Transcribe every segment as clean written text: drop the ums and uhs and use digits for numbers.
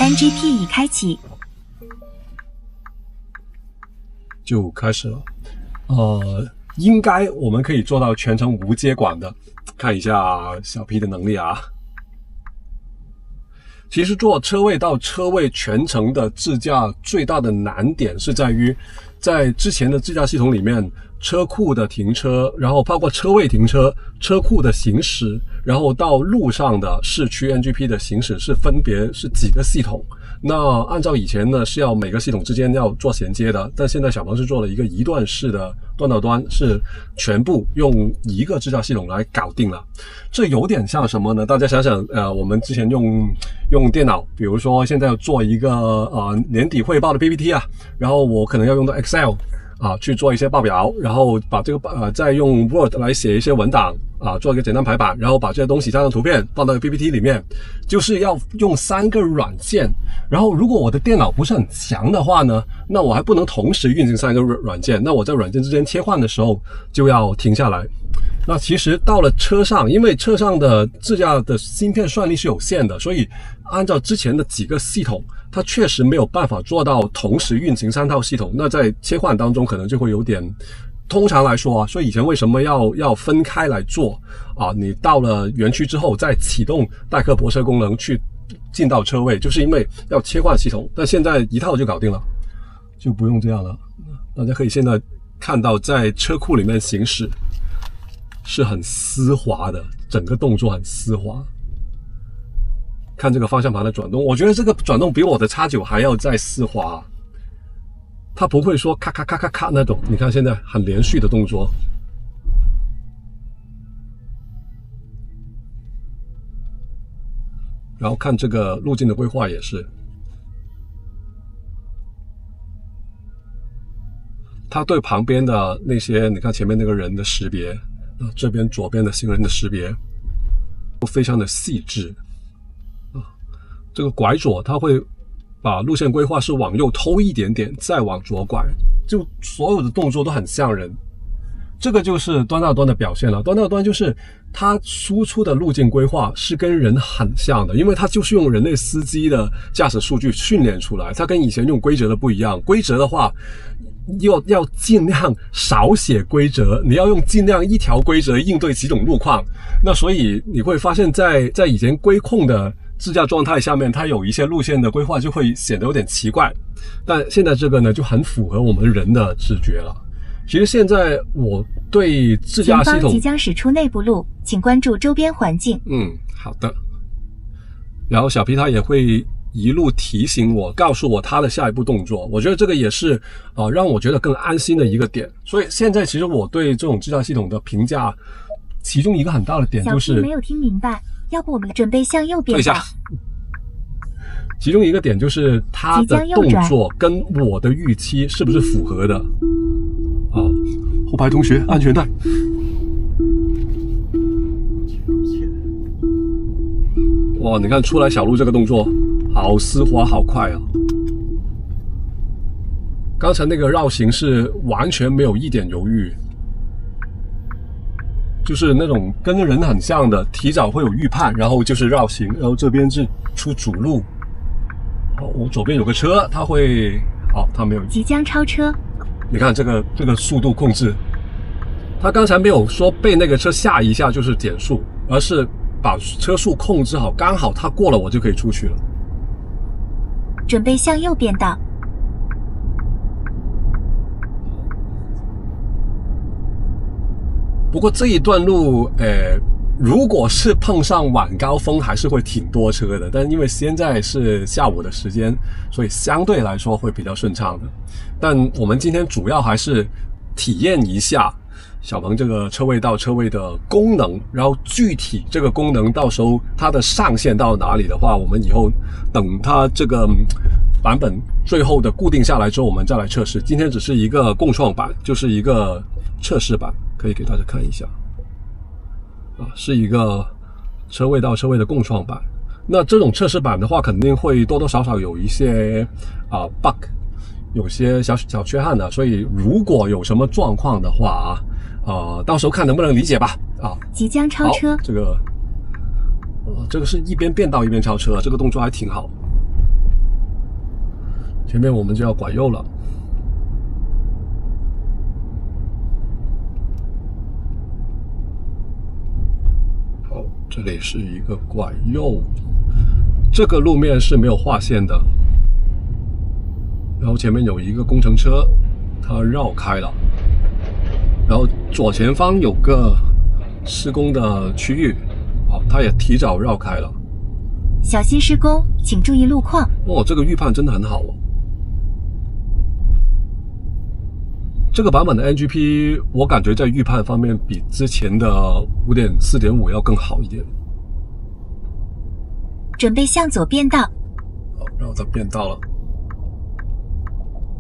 NGP 已开启，就开始了。应该我们可以做到全程无接管的。看一下小 P 的能力啊。其实做车位到车位全程的自驾最大的难点是在于，在之前的自驾系统里面，车库的停车，然后包括车位停车、车库的行驶，然后到路上的市区 NGP 的行驶是分别是几个系统。那按照以前呢是要每个系统之间要做衔接的，但现在小鹏是做了一个一段式的端到端，是全部用一个自驾系统来搞定了。这有点像什么呢？大家想想，我们之前用电脑，比如说现在要做一个年底汇报的 PPT 啊，然后我可能要用到 Excel 去做一些报表，然后把这个再用 Word 来写一些文档做一个简单排版，然后把这些东西加上图片放到 PPT 里面，就是要用3个软件。然后如果我的电脑不是很强的话呢，那我还不能同时运行3个软件，那我在软件之间切换的时候就要停下来。那其实到了车上，因为车上的自驾的芯片算力是有限的，所以按照之前的几个系统，它确实没有办法做到同时运行3套系统，那在切换当中可能就会有点，通常来说所以以前为什么要分开来做你到了园区之后再启动代客泊车功能去进到车位，就是因为要切换系统，但现在一套就搞定了，就不用这样了。大家可以现在看到在车库里面行驶是很丝滑的，整个动作很丝滑。看这个方向盘的转动，我觉得这个转动比我的 X9 还要再丝滑，它不会说咔咔咔咔咔那种，你看现在很连续的动作。然后看这个路径的规划也是，它对旁边的那些，你看前面那个人的识别，这边左边的行人的识别，都非常的细致。这个拐左，它会把路线规划是往右偷一点点，再往左拐，就所有的动作都很像人。这个就是端到端的表现了。端到端就是它输出的路径规划是跟人很像的，因为它就是用人类司机的驾驶数据训练出来，它跟以前用规则的不一样。规则的话要尽量少写规则，你要用尽量一条规则应对几种路况。那所以你会发现在以前规控的自驾状态下面，它有一些路线的规划就会显得有点奇怪，但现在这个呢就很符合我们人的直觉了。其实现在我对自驾系统，前方即将驶出内部路，请关注周边环境。好的。然后小 P 他也会一路提醒我，告诉我他的下一步动作。我觉得这个也是让我觉得更安心的一个点。所以现在其实我对这种自驾系统的评价，其中一个很大的点就是小 P 没有听明白，要不我们准备向右边走。其中一个点就是他的动作跟我的预期是不是符合的。后排同学安全带。哇，你看出来小路这个动作好丝滑好快啊。刚才那个绕行是完全没有一点犹豫，就是那种跟人很像的，提早会有预判，然后就是绕行，然后这边是出主路。我左边有个车，它会它没有，即将超车。你看这个速度控制，他刚才没有说被那个车吓一下就是减速，而是把车速控制好，刚好他过了我就可以出去了。准备向右变道。不过这一段路，如果是碰上晚高峰，还是会挺多车的。但因为现在是下午的时间，所以相对来说会比较顺畅的。但我们今天主要还是体验一下小鹏这个车位到车位的功能，然后具体这个功能到时候它的上限到哪里的话，我们以后等它这个版本最后的固定下来之后，我们再来测试。今天只是一个共创版，就是一个测试版，可以给大家看一下。是一个车位到车位的共创版。那这种测试版的话，肯定会多多少少有一些bug， 有些小缺憾的。所以如果有什么状况的话到时候看能不能理解吧。即将超车。这个是一边变道一边超车，这个动作还挺好。前面我们就要拐右了。好，这里是一个拐右，这个路面是没有划线的。然后前面有一个工程车，它绕开了。然后左前方有个施工的区域，好，它也提早绕开了。小心施工，请注意路况。哦，这个预判真的很好哦。这个版本的 NGP， 我感觉在预判方面比之前的 5.4.5 要更好一点。准备向左变道。好，然后它变道了。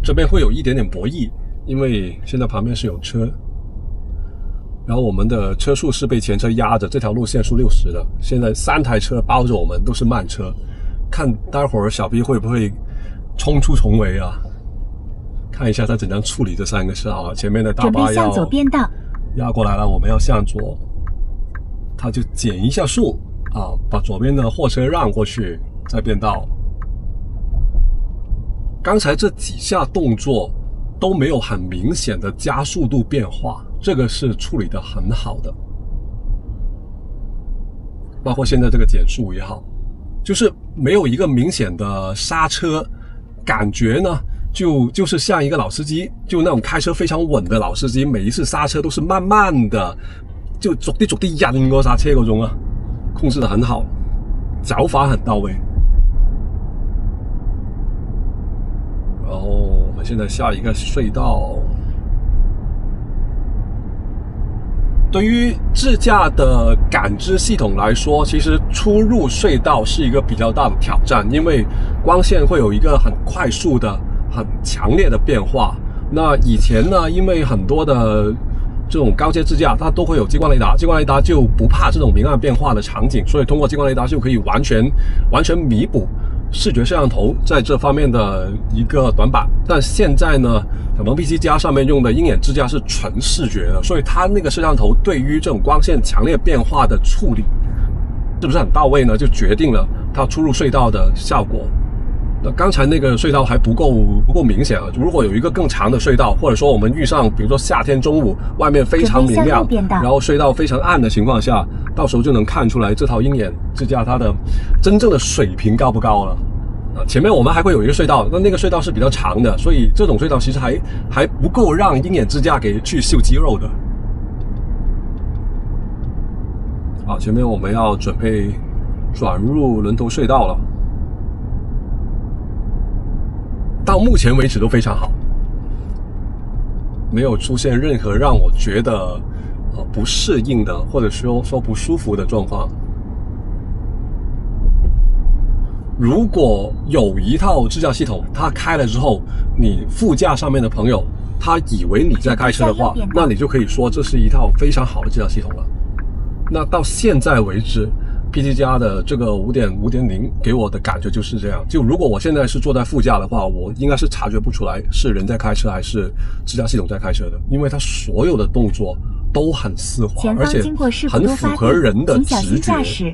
这边会有一点点博弈，因为现在旁边是有车，然后我们的车速是被前车压着，这条路线是60的，现在3台车包着我们，都是慢车，看待会儿小 B 会不会冲出重围啊？看一下他怎样处理这3个车啊！前面的大巴要向左变道，压过来了，我们要向左，他就减一下速啊，把左边的货车让过去，再变道。刚才这几下动作都没有很明显的加速度变化，这个是处理得很好的。包括现在这个减速也好，就是没有一个明显的刹车，感觉呢就是像一个老司机，就那种开车非常稳的老司机，每一次刹车都是慢慢的，就逐啲印個剎車嗰種啊，控制得很好，腳法很到位。然后我们现在下一个隧道。对于自驾的感知系统来说，其实出入隧道是一个比较大的挑战，因为光线会有一个很快速的、很强烈的变化。那以前呢，因为很多的这种高阶自驾，它都会有激光雷达，激光雷达就不怕这种明暗变化的场景，所以通过激光雷达就可以完全弥补视觉摄像头在这方面的一个短板。但现在呢，小鹏 P7+ 上面用的鹰眼支架是纯视觉的，所以它那个摄像头对于这种光线强烈变化的处理是不是很到位呢，就决定了它出入隧道的效果。那刚才那个隧道还不够明显啊，如果有一个更长的隧道，或者说我们遇上比如说夏天中午外面非常明亮，然后隧道非常暗的情况下，到时候就能看出来这套鹰眼支架它的真正的水平高不高了。前面我们还会有一个隧道，那个隧道是比较长的，所以这种隧道其实还不够让鹰眼支架给去秀肌肉的。好，前面我们要准备转入轮头隧道了。到目前为止都非常好，没有出现任何让我觉得不适应的，或者说不舒服的状况。如果有一套支架系统，它开了之后，你副驾上面的朋友他以为你在开车的话，那你就可以说这是一套非常好的支架系统了。那到现在为止，P7+ 的这个 5.0 给我的感觉就是这样，就如果我现在是坐在副驾的话，我应该是察觉不出来是人在开车还是支架系统在开车的，因为它所有的动作都很丝滑，而且很符合人的直觉。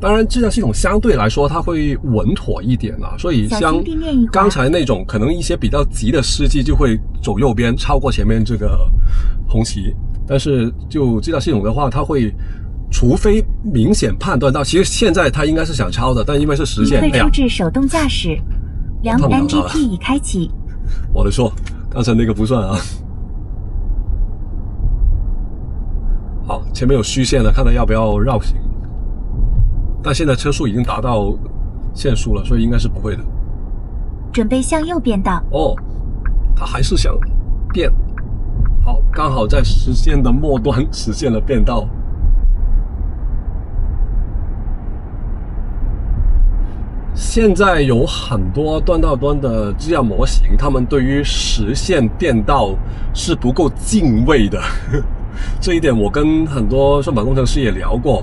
当然支架系统相对来说它会稳妥一点啊，所以像刚才那种可能一些比较急的司机就会走右边超过前面这个红旗，但是就支架系统的话，它会除非明显判断到，其实现在它应该是想超的，但因为是实线，退出至手动驾驶，两 NGP 已开启。我的错，刚才那个不算啊。好，前面有虚线了，看他要不要绕行。但现在车速已经达到限速了，所以应该是不会的。准备向右变道。哦，他还是想变。好，刚好在实线的末端实现了变道。现在有很多端到端的支架模型，他们对于实线变道是不够敬畏的。这一点我跟很多算法工程师也聊过。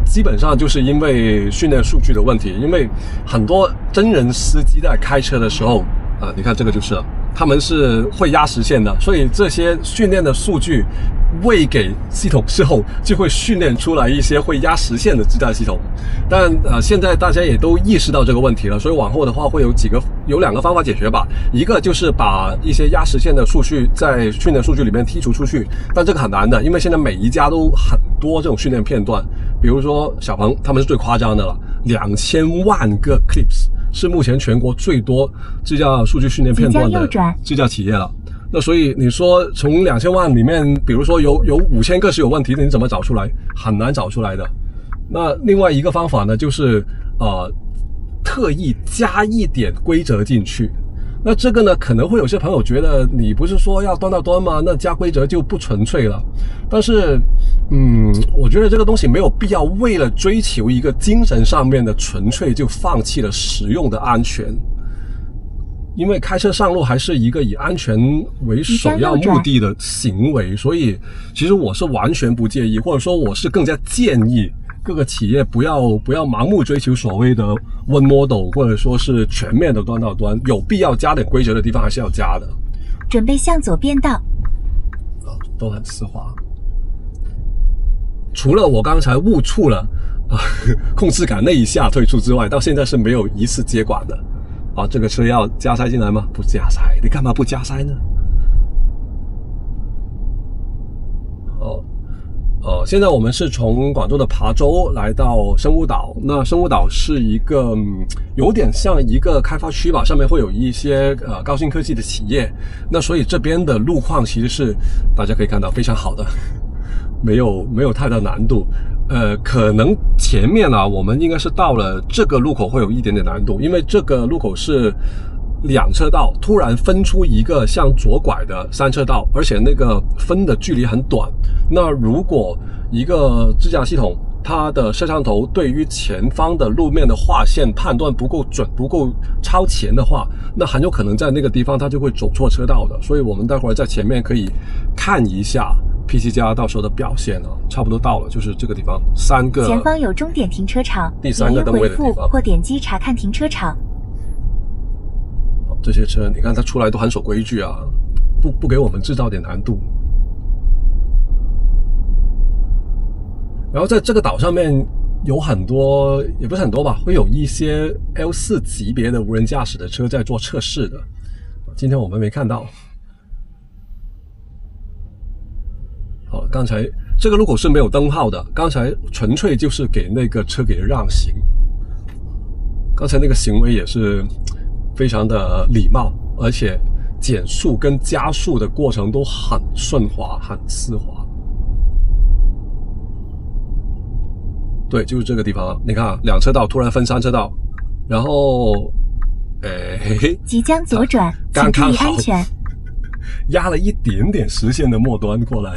基本上就是因为训练数据的问题，因为很多真人司机在开车的时候，你看这个就是了，他们是会压实线的，所以这些训练的数据喂给系统之后，就会训练出来一些会压实线的支架系统。但现在大家也都意识到这个问题了，所以往后的话会有两个方法解决吧。一个就是把一些压实线的数据在训练数据里面剔除出去，但这个很难的，因为现在每一家都很多这种训练片段，比如说小鹏他们是最夸张的了，2000万个 clips 是目前全国最多支架数据训练片段的支架企业了。那所以你说从2000万里面，比如说有5000个是有问题的，你怎么找出来？很难找出来的。那另外一个方法呢，就是特意加一点规则进去。那这个呢，可能会有些朋友觉得你不是说要端到端吗？那加规则就不纯粹了。但是我觉得这个东西没有必要为了追求一个精神上面的纯粹就放弃了实用的安全。因为开车上路还是一个以安全为首要目的的行为，所以其实我是完全不介意，或者说我是更加建议各个企业不要盲目追求所谓的 one model， 或者说是全面的端到端，有必要加点规则的地方还是要加的。准备向左变道。都很丝滑。除了我刚才误触了控制杆那一下退出之外，到现在是没有一次接管的。这个车要加塞进来吗？不加塞，你干嘛不加塞呢？现在我们是从广州的琶洲来到生物岛。那生物岛是一个有点像一个开发区吧，上面会有一些高新科技的企业。那所以这边的路况其实是大家可以看到非常好的，没有太大难度。可能前面我们应该是到了这个路口会有一点点难度，因为这个路口是2车道，突然分出一个向左拐的3车道，而且那个分的距离很短。那如果一个支架系统它的摄像头对于前方的路面的划线判断不够准、不够超前的话，那很有可能在那个地方它就会走错车道的。所以我们待会儿在前面可以看一下P7加到时候的表现差不多到了，就是这个地方3个。前方有终点停车场，第3个灯位的地方，或点击查看停车场。这些车你看它出来都很守规矩啊，不给我们制造点难度。然后在这个岛上面有很多，也不是很多吧，会有一些 L4 级别的无人驾驶的车在做测试的，今天我们没看到。好，刚才这个路口是没有灯号的，刚才纯粹就是给那个车给让行。刚才那个行为也是非常的礼貌，而且减速跟加速的过程都很顺滑，很丝滑。对，就是这个地方，你看2车道突然分3车道，然后即将左转，请注意安全。压了一点点实线的末端过来。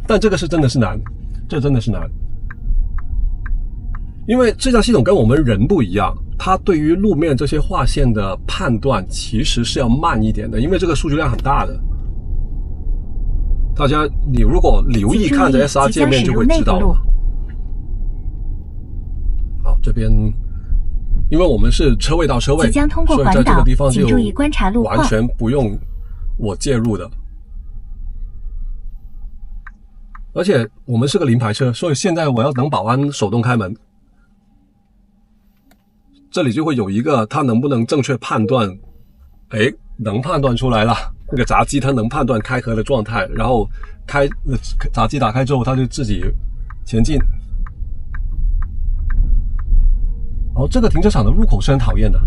但这个是真的是难，这真的是难，因为支架系统跟我们人不一样，它对于路面这些划线的判断其实是要慢一点的，因为这个数据量很大的。大家你如果留意看着 SR 界面就会知道了。好，这边因为我们是车位到车位，即将通过环岛，所以在这个地方就请注意观察路况，完全不用我介入的。而且我们是个临牌车，所以现在我要等保安手动开门，这里就会有一个它能不能正确判断，能判断出来了，那个闸机它能判断开合的状态，然后闸机打开之后它就自己前进。然后这个停车场的入口是很讨厌的，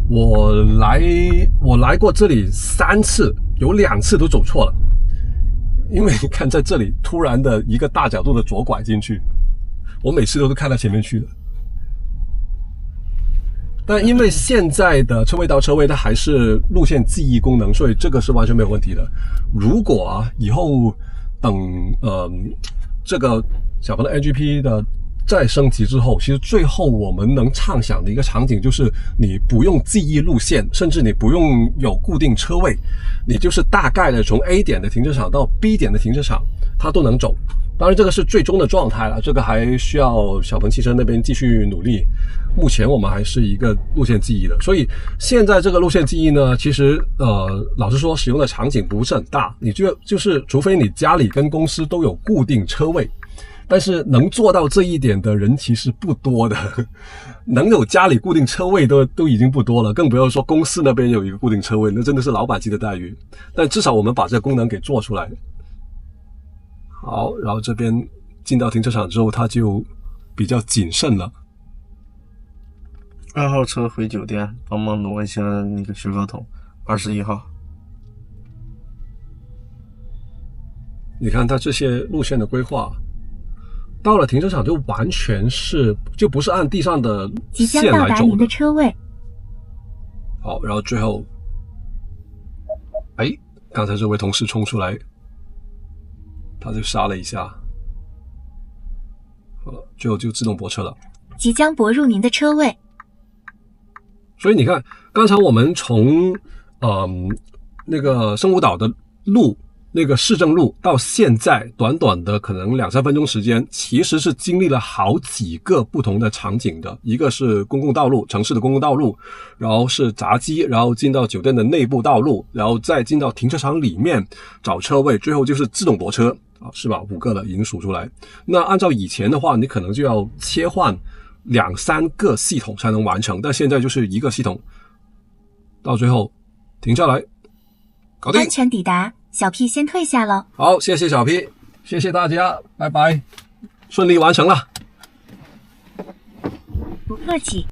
我来过这里3次，有2次都走错了。因为你看在这里突然的一个大角度的左拐进去，我每次都是看到前面去的。但因为现在的车位到车位它还是路线记忆功能，所以这个是完全没有问题的。如果以后等这个小鹏的 NGP 的再升级之后，其实最后我们能畅想的一个场景就是你不用记忆路线，甚至你不用有固定车位，你就是大概的从 A 点的停车场到 B 点的停车场它都能走，当然这个是最终的状态了，这个还需要小鹏汽车那边继续努力。目前我们还是一个路线记忆的，所以现在这个路线记忆呢，其实老实说使用的场景不是很大，你就是除非你家里跟公司都有固定车位，但是能做到这一点的人其实不多的，能有家里固定车位都已经不多了，更不要说公司那边有一个固定车位，那真的是老板级的待遇。但至少我们把这个功能给做出来。好，然后这边进到停车场之后，它就比较谨慎了。2号车回酒店，帮忙挪一下那个雪糕桶。21号。你看它这些路线的规划，到了停车场就完全是就不是按地上的即将线到达您的来走的。车位。好，然后最后，哎，刚才这位同事冲出来，他就刹了一下，好了，最后就自动泊车了。即将泊入您的车位。所以你看，刚才我们从那个圣母岛的路，那个市政路到现在短短的可能2-3分钟时间，其实是经历了好几个不同的场景的。一个是公共道路，城市的公共道路，然后是闸机，然后进到酒店的内部道路，然后再进到停车场里面找车位，最后就是自动泊车啊，是吧？5个了，已经数出来。那按照以前的话，你可能就要切换2-3个系统才能完成，但现在就是一个系统，到最后停下来，搞定，安全抵达，小 P 先退下了。好，谢谢小 P， 谢谢大家，拜拜，顺利完成了。不客气。